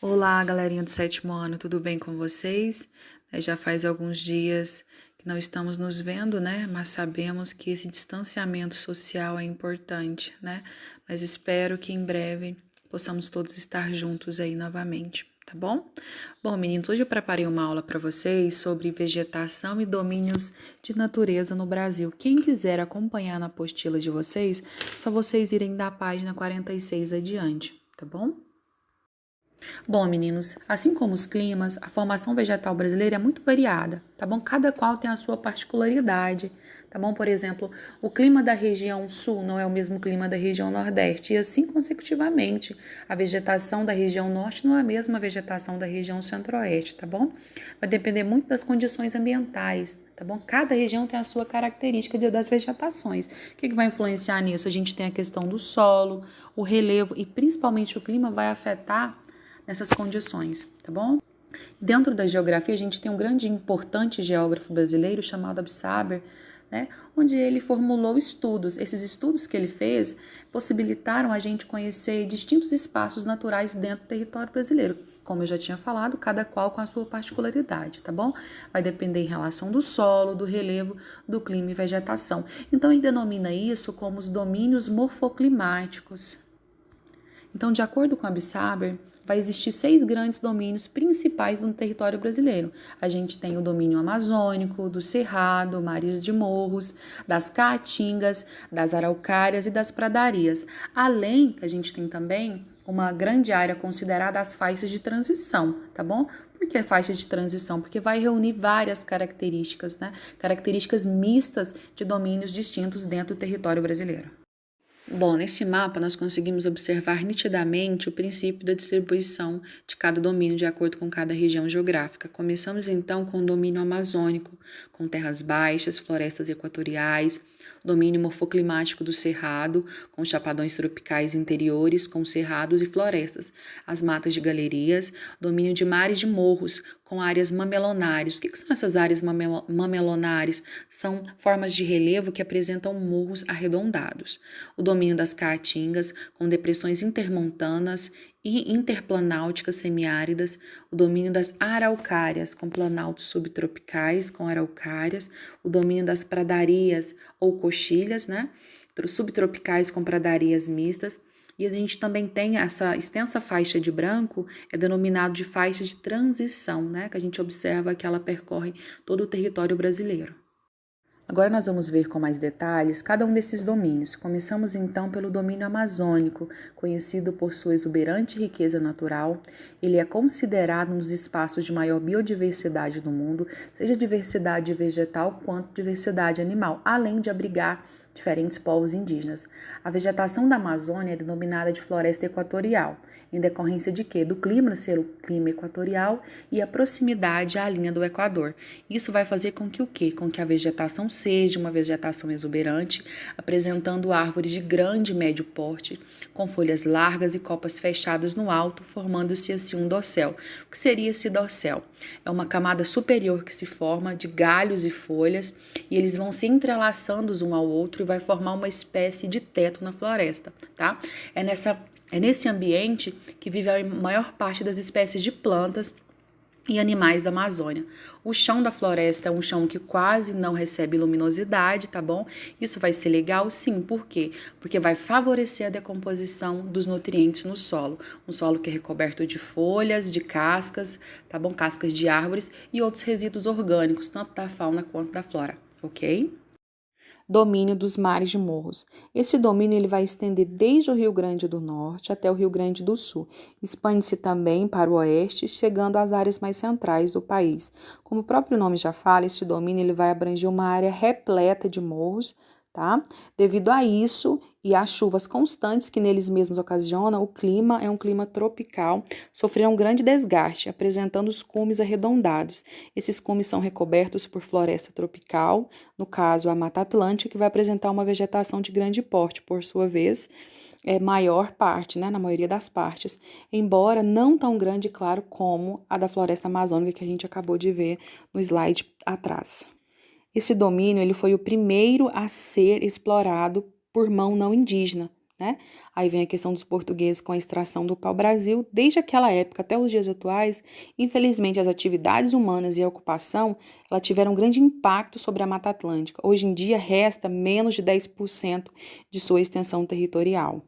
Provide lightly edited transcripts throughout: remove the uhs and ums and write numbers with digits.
Olá, galerinha do sétimo ano, tudo bem com vocês? Já faz alguns dias que não estamos nos vendo, né? Mas sabemos que esse distanciamento social é importante, né? Mas espero que em breve possamos todos estar juntos aí novamente, tá bom? Bom, meninos, hoje eu preparei uma aula para vocês sobre vegetação e domínios de natureza no Brasil. Quem quiser acompanhar na apostila de vocês, só vocês irem da página 46 adiante, tá bom? Bom, meninos, assim como os climas, a formação vegetal brasileira é muito variada, tá bom? Cada qual tem a sua particularidade, tá bom? Por exemplo, o clima da região sul não é o mesmo clima da região nordeste, e assim consecutivamente. A vegetação da região norte não é a mesma vegetação da região centro-oeste, tá bom? Vai depender muito das condições ambientais, tá bom? Cada região tem a sua característica das vegetações. O que vai influenciar nisso? A gente tem a questão do solo, o relevo e principalmente o clima vai afetar nessas condições, tá bom? Dentro da geografia, a gente tem um grande e importante geógrafo brasileiro chamado Absaber, né, onde ele formulou estudos. Esses estudos que ele fez possibilitaram a gente conhecer distintos espaços naturais dentro do território brasileiro. Como eu já tinha falado, cada qual com a sua particularidade, tá bom? Vai depender em relação do solo, do relevo, do clima e vegetação. Então, ele denomina isso como os domínios morfoclimáticos. Então, de acordo com a Absaber, vai existir 6 grandes domínios principais no território brasileiro. A gente tem o domínio amazônico, do cerrado, mares de morros, das caatingas, das araucárias e das pradarias. Além, a gente tem também uma grande área considerada as faixas de transição, tá bom? Por que faixa de transição? Porque vai reunir várias características, né? Características mistas de domínios distintos dentro do território brasileiro. Bom, nesse mapa nós conseguimos observar nitidamente o princípio da distribuição de cada domínio de acordo com cada região geográfica. Começamos então com o domínio amazônico, com terras baixas, florestas equatoriais, domínio morfoclimático do cerrado, com chapadões tropicais interiores, com cerrados e florestas, as matas de galerias, domínio de mares de morros, com áreas mamelonares. O que são essas áreas mamelonares? São formas de relevo que apresentam morros arredondados. O domínio das caatingas, com depressões intermontanas e interplanáuticas semiáridas, o domínio das araucárias, com planaltos subtropicais, com araucárias, o domínio das pradarias ou coxilhas, né? Subtropicais com pradarias mistas, e a gente também tem essa extensa faixa de branco, é denominado de faixa de transição, né? Que a gente observa que ela percorre todo o território brasileiro. Agora nós vamos ver com mais detalhes cada um desses domínios. Começamos então pelo domínio amazônico, conhecido por sua exuberante riqueza natural. Ele é considerado um dos espaços de maior biodiversidade do mundo, seja diversidade vegetal quanto diversidade animal, além de abrigar diferentes povos indígenas. A vegetação da Amazônia é denominada de floresta equatorial, em decorrência de quê? Do clima ser o clima equatorial e a proximidade à linha do Equador. Isso vai fazer com que o quê? Com que a vegetação seja uma vegetação exuberante, apresentando árvores de grande e médio porte, com folhas largas e copas fechadas no alto, formando-se assim um dossel. O que seria esse dossel? É uma camada superior que se forma de galhos e folhas, e eles vão se entrelaçando um ao outro e vai formar uma espécie de teto na floresta, tá? É nesse ambiente que vive a maior parte das espécies de plantas e animais da Amazônia. O chão da floresta é um chão que quase não recebe luminosidade, tá bom? Isso vai ser legal? Sim, por quê? Porque vai favorecer a decomposição dos nutrientes no solo. Um solo que é recoberto de folhas, de cascas, tá bom? Cascas de árvores e outros resíduos orgânicos, tanto da fauna quanto da flora, ok? Domínio dos mares de morros. Esse domínio ele vai estender desde o Rio Grande do Norte até o Rio Grande do Sul. Expande-se também para o oeste, chegando às áreas mais centrais do país. Como o próprio nome já fala, este domínio ele vai abranger uma área repleta de morros, tá? Devido a isso e às chuvas constantes que neles mesmos ocasionam, o clima é um clima tropical, sofrerá um grande desgaste, apresentando os cumes arredondados. Esses cumes são recobertos por floresta tropical, no caso a Mata Atlântica, que vai apresentar uma vegetação de grande porte, por sua vez, é maior parte, né, na maioria das partes, embora não tão grande, claro, como a da floresta amazônica que a gente acabou de ver no slide atrás. Esse domínio ele foi o primeiro a ser explorado por mão não indígena, né? Aí vem a questão dos portugueses com a extração do pau-brasil. Desde aquela época até os dias atuais, infelizmente, as atividades humanas e a ocupação, ela tiveram um grande impacto sobre a Mata Atlântica. Hoje em dia, resta menos de 10% de sua extensão territorial.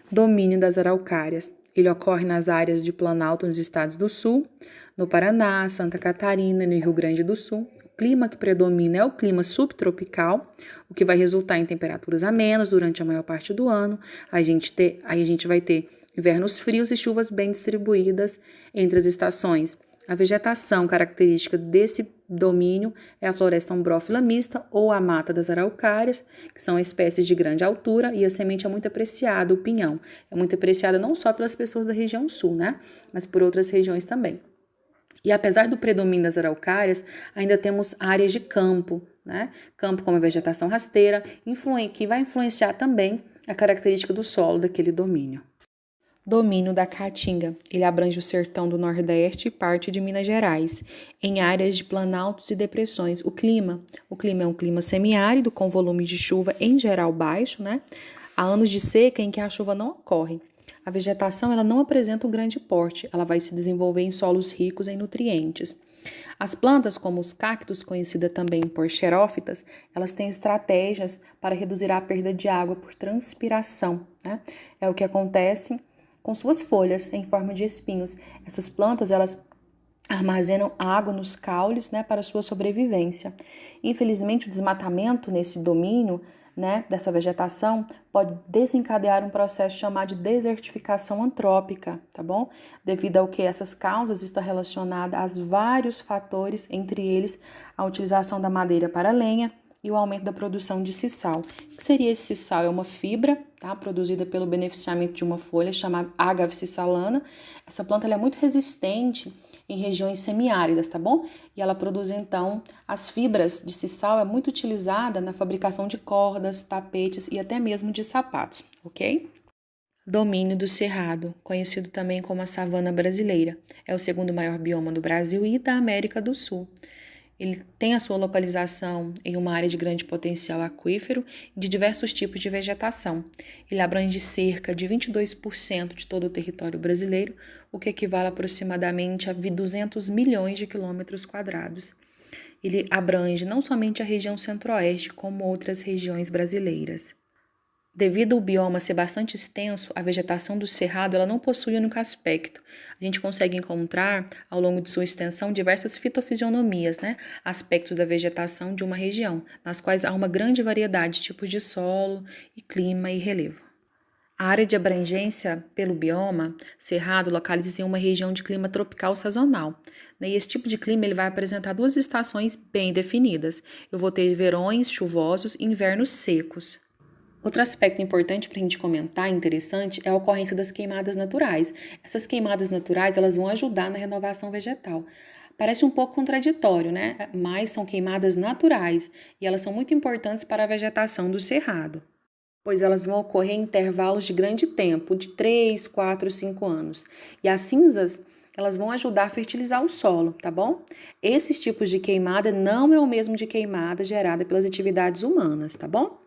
Domínio das araucárias. Ele ocorre nas áreas de Planalto nos estados do Sul, no Paraná, Santa Catarina e no Rio Grande do Sul. O clima que predomina é o clima subtropical, o que vai resultar em temperaturas amenas durante a maior parte do ano. Aí a gente vai ter invernos frios e chuvas bem distribuídas entre as estações. A vegetação característica desse domínio é a floresta ombrófila mista ou a mata das araucárias, que são espécies de grande altura, e a semente é muito apreciada, o pinhão. É muito apreciada não só pelas pessoas da região sul, né? Mas por outras regiões também. E apesar do predomínio das araucárias, ainda temos áreas de campo, né? Campo como a vegetação rasteira, que vai influenciar também a característica do solo daquele domínio. Domínio da Caatinga. Ele abrange o sertão do Nordeste e parte de Minas Gerais, em áreas de planaltos e depressões. O clima é um clima semiárido, com volume de chuva em geral baixo, né? Há anos de seca em que a chuva não ocorre. A vegetação ela não apresenta um grande porte, ela vai se desenvolver em solos ricos em nutrientes. As plantas, como os cactos, conhecida também por xerófitas, elas têm estratégias para reduzir a perda de água por transpiração, né? É o que acontece com suas folhas em forma de espinhos. Essas plantas, elas armazenam água nos caules, né, para sua sobrevivência. Infelizmente, o desmatamento nesse domínio, né, dessa vegetação, pode desencadear um processo chamado de desertificação antrópica, tá bom? Devido ao que essas causas estão relacionadas a vários fatores, entre eles a utilização da madeira para lenha e o aumento da produção de sisal. O que seria esse sisal? É uma fibra, tá, produzida pelo beneficiamento de uma folha chamada Agave cisalana. Essa planta ela é muito resistente em regiões semiáridas, tá bom? E ela produz, então, as fibras de sisal é muito utilizada na fabricação de cordas, tapetes e até mesmo de sapatos, ok? Domínio do Cerrado, conhecido também como a savana brasileira. É o segundo maior bioma do Brasil e da América do Sul. Ele tem a sua localização em uma área de grande potencial aquífero e de diversos tipos de vegetação. Ele abrange cerca de 22% de todo o território brasileiro, o que equivale aproximadamente a 200 milhões de quilômetros quadrados. Ele abrange não somente a região centro-oeste, como outras regiões brasileiras. Devido ao bioma ser bastante extenso, a vegetação do cerrado ela não possui um único aspecto. A gente consegue encontrar, ao longo de sua extensão, diversas fitofisionomias, né? Aspectos da vegetação de uma região, nas quais há uma grande variedade de tipos de solo, e clima e relevo. A área de abrangência pelo bioma cerrado localiza-se em uma região de clima tropical sazonal. E esse tipo de clima ele vai apresentar duas estações bem definidas. Eu vou ter verões chuvosos e invernos secos. Outro aspecto importante para a gente comentar, interessante, é a ocorrência das queimadas naturais. Essas queimadas naturais elas vão ajudar na renovação vegetal. Parece um pouco contraditório, né? Mas são queimadas naturais e elas são muito importantes para a vegetação do cerrado, pois elas vão ocorrer em intervalos de grande tempo, de 3, 4, 5 anos. E as cinzas, elas vão ajudar a fertilizar o solo, tá bom? Esses tipos de queimada não é o mesmo de queimada gerada pelas atividades humanas, tá bom?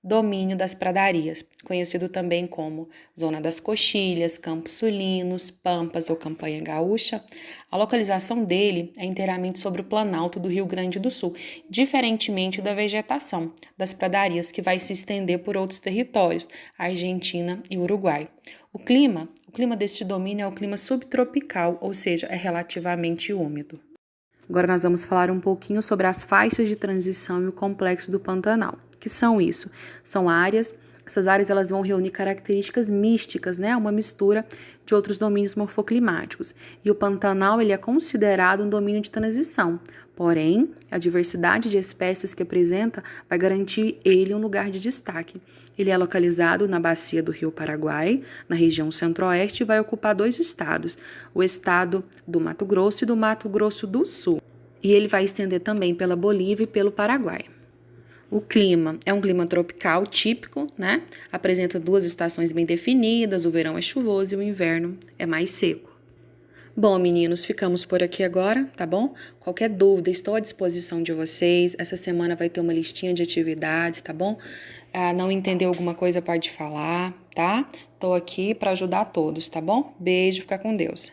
Domínio das pradarias, conhecido também como Zona das Coxilhas, Campos Sulinos, Pampas ou Campanha Gaúcha. A localização dele é inteiramente sobre o Planalto do Rio Grande do Sul, diferentemente da vegetação das pradarias, que vai se estender por outros territórios, Argentina e Uruguai. O clima deste domínio é o clima subtropical, ou seja, é relativamente úmido. Agora nós vamos falar um pouquinho sobre as faixas de transição e o complexo do Pantanal. Que são isso? São áreas, essas áreas elas vão reunir características místicas, né? Uma mistura de outros domínios morfoclimáticos. E o Pantanal ele é considerado um domínio de transição. Porém, a diversidade de espécies que apresenta vai garantir ele um lugar de destaque. Ele é localizado na bacia do Rio Paraguai, na região centro-oeste, e vai ocupar 2 estados, o estado do Mato Grosso e do Mato Grosso do Sul. E ele vai estender também pela Bolívia e pelo Paraguai. O clima é um clima tropical típico, né? Apresenta 2 estações bem definidas, o verão é chuvoso e o inverno é mais seco. Bom, meninos, ficamos por aqui agora, tá bom? Qualquer dúvida, estou à disposição de vocês. Essa semana vai ter uma listinha de atividades, tá bom? não entendeu alguma coisa, pode falar, tá? Tô aqui para ajudar todos, tá bom? Beijo, fica com Deus.